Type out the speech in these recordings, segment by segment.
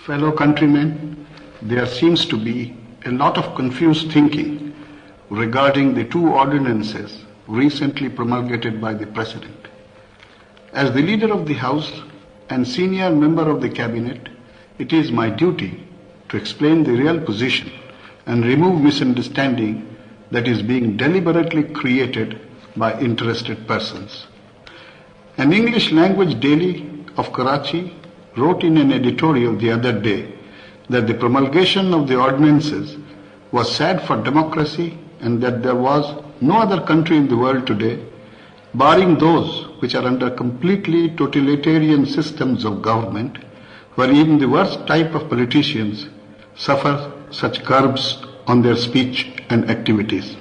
Fellow countrymen, there seems to be a lot of confused thinking regarding the two ordinances recently promulgated by the President. As the leader of the House and senior member of the Cabinet, it is my duty to explain the real position and remove misunderstanding that is being deliberately created by interested persons. An English language daily of Karachi wrote in an editorial the other day that the promulgation of the ordinances was sad for democracy and that there was no other country in the world today, barring those which are under completely totalitarian systems of government, where even the worst type of politicians suffer such curbs on their speech and activities.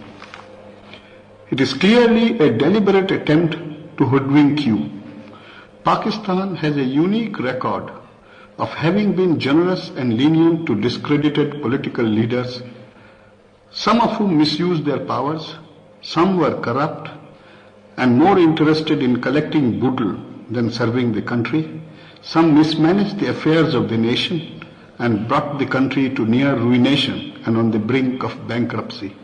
It is clearly a deliberate attempt to hoodwink you. Pakistan has a unique record of having been generous and lenient to discredited political leaders, some of whom misused their powers, some were corrupt and more interested in collecting boodle than serving the country, some mismanaged the affairs of the nation and brought the country to near ruination and on the brink of bankruptcy.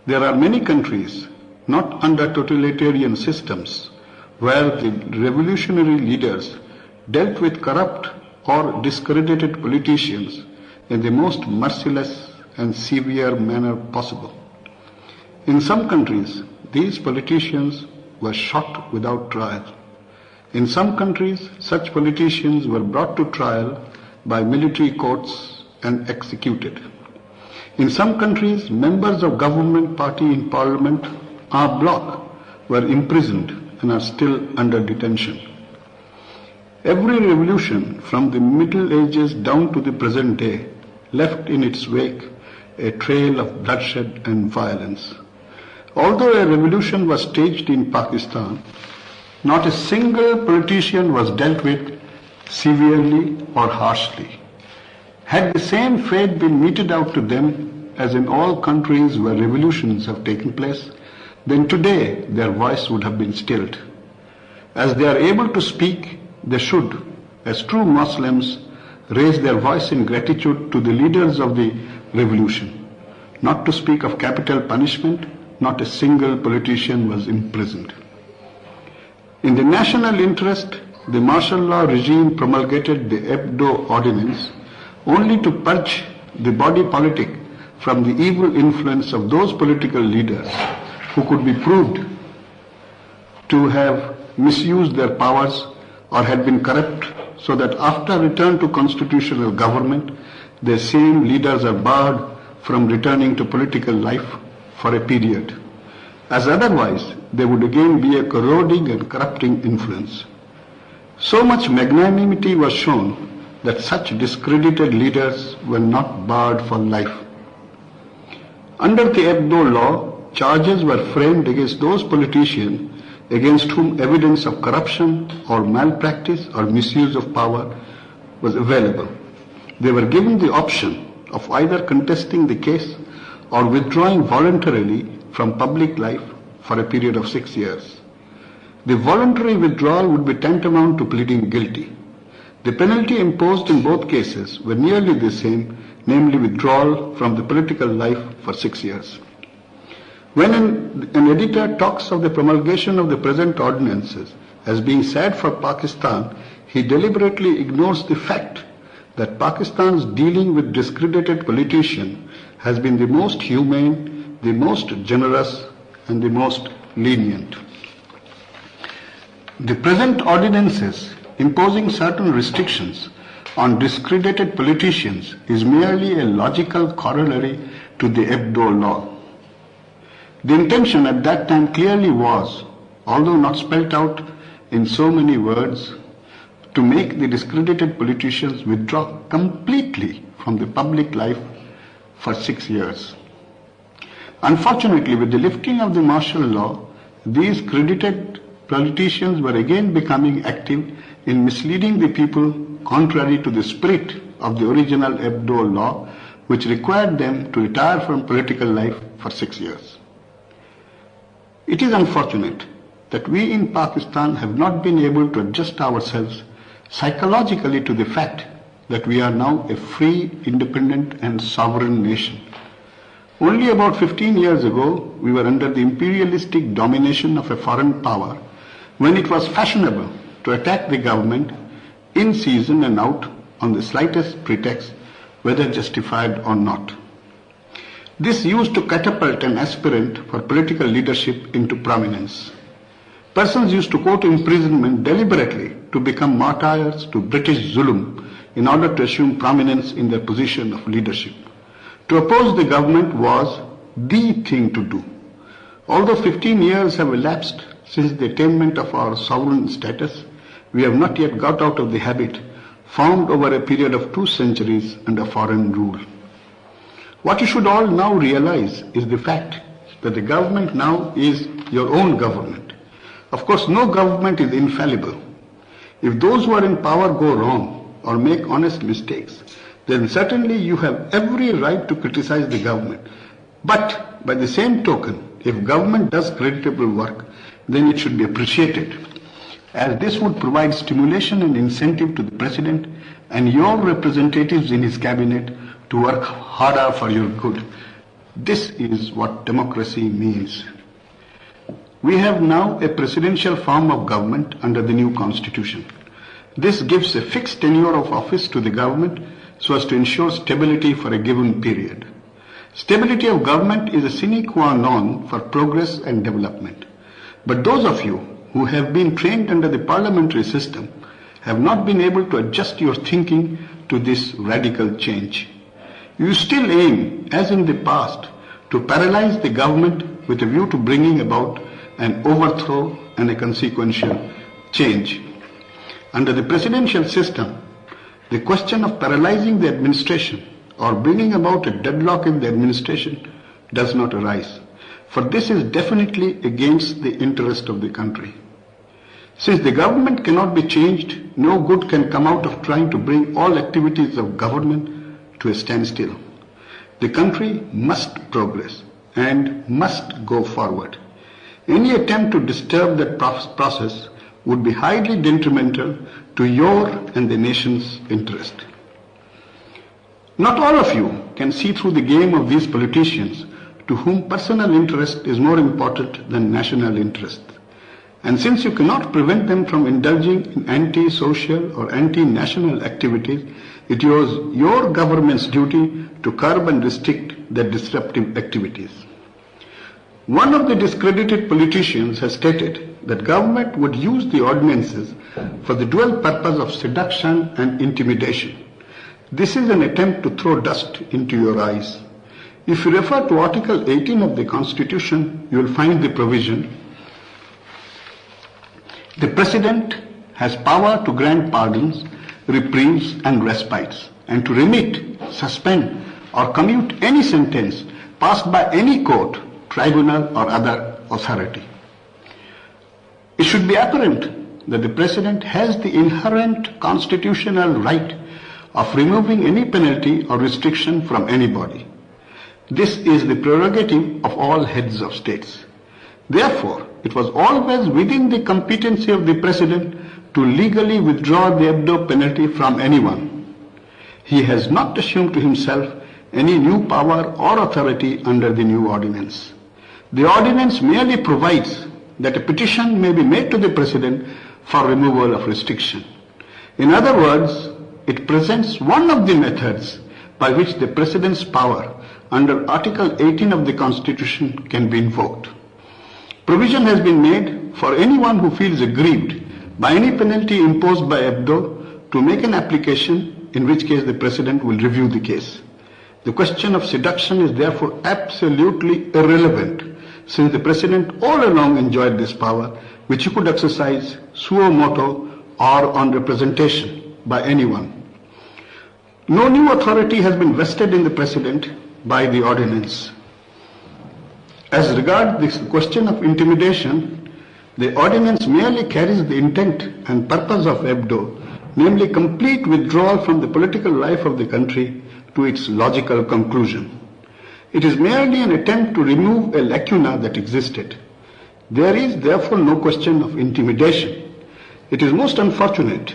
There are many countries not under totalitarian systems where the revolutionary leaders dealt with corrupt or discredited politicians in the most merciless and severe manner possible. In some countries, these politicians were shot without trial. In some countries, such politicians were brought to trial by military courts and executed. In some countries, members of government party in parliament, our bloc, were imprisoned and are still under detention. Every revolution from the Middle Ages down to the present day left in its wake a trail of bloodshed and violence. Although a revolution was staged in Pakistan, not a single politician was dealt with severely or harshly. Had the same fate been meted out to them as in all countries where revolutions have taken place, then today their voice would have been stilled. As they are able to speak, they should, as true Muslims, raise their voice in gratitude to the leaders of the revolution. Not to speak of capital punishment, not a single politician was imprisoned. In the national interest, the martial law regime promulgated the Hebdo ordinance only to purge the body politic from the evil influence of those political leaders who could be proved to have misused their powers or had been corrupt, so that after return to constitutional government, the same leaders are barred from returning to political life for a period, as otherwise they would again be a corroding and corrupting influence. So much magnanimity was shown that such discredited leaders were not barred for life. Under the Hebdo law, charges were framed against those politicians against whom evidence of corruption or malpractice or misuse of power was available. They were given the option of either contesting the case or withdrawing voluntarily from public life for a period of 6 years. The voluntary withdrawal would be tantamount to pleading guilty. The penalty imposed in both cases were nearly the same, namely withdrawal from the political life for 6 years. When an editor talks of the promulgation of the present ordinances as being sad for Pakistan, he deliberately ignores the fact that Pakistan's dealing with discredited politicians has been the most humane, the most generous, and the most lenient. The present ordinances imposing certain restrictions on discredited politicians is merely a logical corollary to the Hebdo law. The intention at that time clearly was, although not spelt out in so many words, to make the discredited politicians withdraw completely from the public life for 6 years. Unfortunately, with the lifting of the martial law, these credited politicians were again becoming active in misleading the people contrary to the spirit of the original Hebdo law, which required them to retire from political life for 6 years. It is unfortunate that we in Pakistan have not been able to adjust ourselves psychologically to the fact that we are now a free, independent and sovereign nation. Only about 15 years ago, we were under the imperialistic domination of a foreign power when it was fashionable to attack the government in season and out on the slightest pretext, whether justified or not. This used to catapult an aspirant for political leadership into prominence. Persons used to go to imprisonment deliberately to become martyrs to British Zulum in order to assume prominence in their position of leadership. To oppose the government was the thing to do. Although 15 years have elapsed since the attainment of our sovereign status, we have not yet got out of the habit formed over a period of 2 centuries under foreign rule. What you should all now realize is the fact that the government now is your own government. Of course, no government is infallible. If those who are in power go wrong or make honest mistakes, then certainly you have every right to criticize the government. But by the same token, if government does creditable work, then it should be appreciated, as this would provide stimulation and incentive to the President and your representatives in his cabinet to work harder for your good. This is what democracy means. We have now a presidential form of government under the new constitution. This gives a fixed tenure of office to the government so as to ensure stability for a given period. Stability of government is a sine qua non for progress and development. But those of you who have been trained under the parliamentary system have not been able to adjust your thinking to this radical change. You still aim, as in the past, to paralyze the government with a view to bringing about an overthrow and a consequential change. Under the presidential system, the question of paralyzing the administration or bringing about a deadlock in the administration does not arise, for this is definitely against the interest of the country. Since the government cannot be changed, no good can come out of trying to bring all activities of government to a standstill. The country must progress and must go forward. Any attempt to disturb that process would be highly detrimental to your and the nation's interest. Not all of you can see through the game of these politicians to whom personal interest is more important than national interest. And since you cannot prevent them from indulging in anti-social or anti-national activities, it is your government's duty to curb and restrict their disruptive activities. One of the discredited politicians has stated that government would use the ordinances for the dual purpose of seduction and intimidation. This is an attempt to throw dust into your eyes. If you refer to Article 18 of the Constitution, you will find the provision: the President has power to grant pardons, reprieves and respites, and to remit, suspend or commute any sentence passed by any court, tribunal or other authority. It should be apparent that the President has the inherent constitutional right of removing any penalty or restriction from anybody. This is the prerogative of all heads of states. Therefore, it was always within the competency of the President to legally withdraw the Hebdo penalty from anyone. He has not assumed to himself any new power or authority under the new ordinance. The ordinance merely provides that a petition may be made to the President for removal of restriction. In other words, it presents one of the methods by which the President's power under Article 18 of the Constitution can be invoked. Provision has been made for anyone who feels aggrieved by any penalty imposed by Hebdo to make an application, in which case the President will review the case. The question of seduction is therefore absolutely irrelevant, since the President all along enjoyed this power, which he could exercise suo motu or on representation by anyone. No new authority has been vested in the President by the ordinance. As regards this question of intimidation, the ordinance merely carries the intent and purpose of Hebdo, namely complete withdrawal from the political life of the country, to its logical conclusion. It is merely an attempt to remove a lacuna that existed. There is therefore no question of intimidation. It is most unfortunate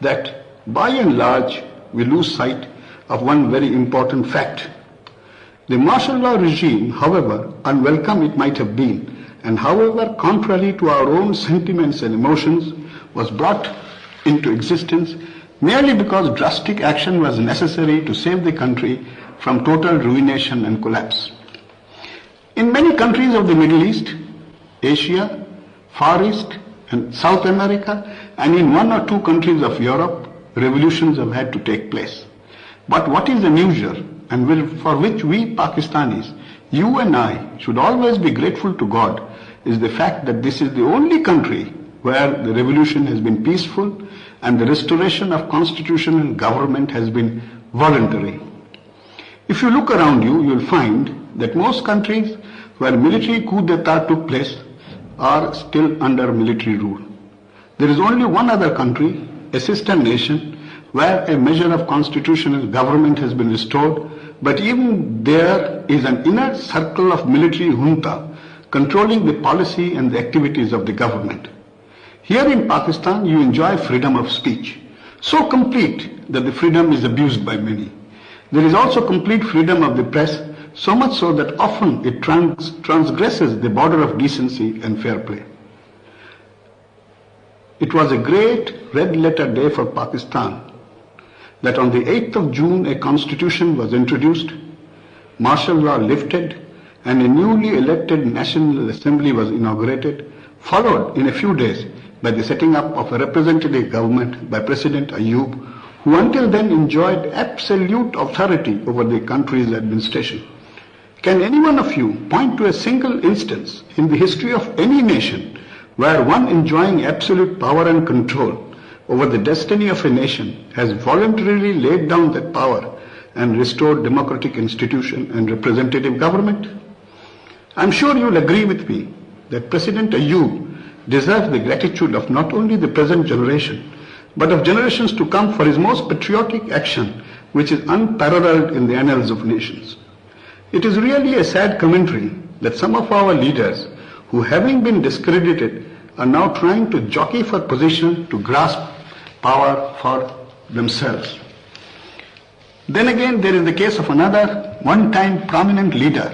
that, by and large, we lose sight of one very important fact. The martial law regime, however unwelcome it might have been, and however contrary to our own sentiments and emotions, was brought into existence merely because drastic action was necessary to save the country from total ruination and collapse. In many countries of the Middle East, Asia, Far East, and South America, and in one or two countries of Europe, revolutions have had to take place. But what is unusual, and for which we Pakistanis, you and I, should always be grateful to God, is the fact that this is the only country where the revolution has been peaceful and the restoration of constitutional government has been voluntary. If you look around you, you will find that most countries where military coup d'etat took place are still under military rule. There is only one other country, a sister nation, where a measure of constitutional government has been restored, but even there is an inner circle of military junta controlling the policy and the activities of the government. Here in Pakistan, you enjoy freedom of speech, so complete that the freedom is abused by many. There is also complete freedom of the press, so much so that often it transgresses the border of decency and fair play. It was a great red letter day for Pakistan that on the 8th of June a constitution was introduced, martial law lifted, and a newly elected National Assembly was inaugurated, followed in a few days by the setting up of a representative government by President Ayub, who until then enjoyed absolute authority over the country's administration. Can any one of you point to a single instance in the history of any nation where one enjoying absolute power and control over the destiny of a nation has voluntarily laid down that power and restored democratic institution and representative government? I'm sure you'll agree with me that President Ayub deserves the gratitude of not only the present generation, but of generations to come for his most patriotic action, which is unparalleled in the annals of nations. It is really a sad commentary that some of our leaders, who having been discredited, are now trying to jockey for position to grasp power for themselves. Then again, there is the case of another one-time prominent leader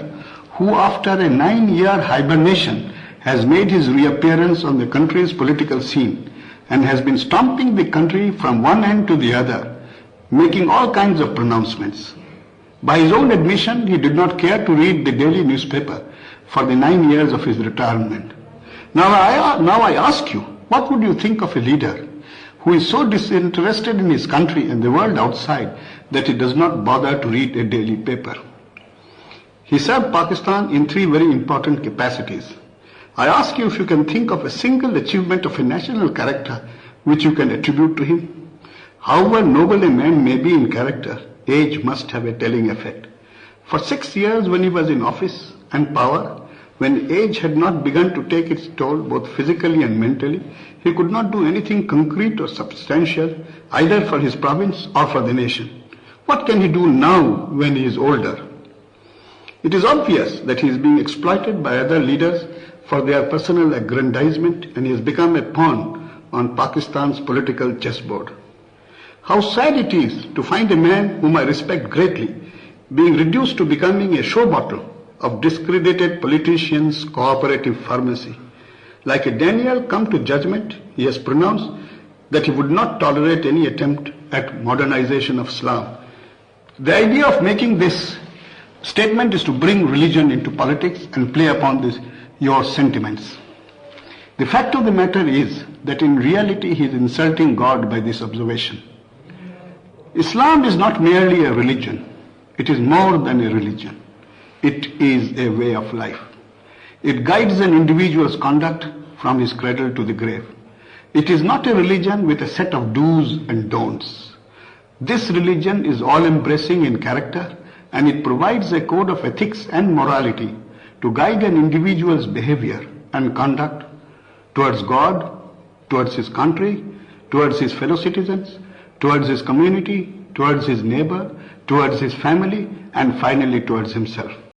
who, after a 9-year hibernation, has made his reappearance on the country's political scene and has been stomping the country from one end to the other, making all kinds of pronouncements. By his own admission, he did not care to read the daily newspaper for the 9 years of his retirement. Now I ask you, what would you think of a leader who is so disinterested in his country and the world outside that he does not bother to read a daily paper? He served Pakistan in 3 very important capacities. I ask you if you can think of a single achievement of a national character which you can attribute to him. However noble a man may be in character, age must have a telling effect. For 6 years when he was in office and power, when age had not begun to take its toll both physically and mentally, he could not do anything concrete or substantial either for his province or for the nation. What can he do now when he is older? It is obvious that he is being exploited by other leaders for their personal aggrandizement, and he has become a pawn on Pakistan's political chessboard. How sad it is to find a man whom I respect greatly being reduced to becoming a show bottle of discredited politicians' cooperative pharmacy. Like a Daniel come to judgment, he has pronounced that he would not tolerate any attempt at modernization of Islam. The idea of making this statement is to bring religion into politics and play upon your sentiments. The fact of the matter is that in reality he is insulting God by this observation. Islam is not merely a religion. It is more than a religion. It is a way of life. It guides an individual's conduct from his cradle to the grave. It is not a religion with a set of do's and don'ts. This religion is all-embracing in character, and it provides a code of ethics and morality to guide an individual's behavior and conduct towards God, towards his country, towards his fellow citizens, towards his community, towards his neighbor, towards his family, and finally towards himself.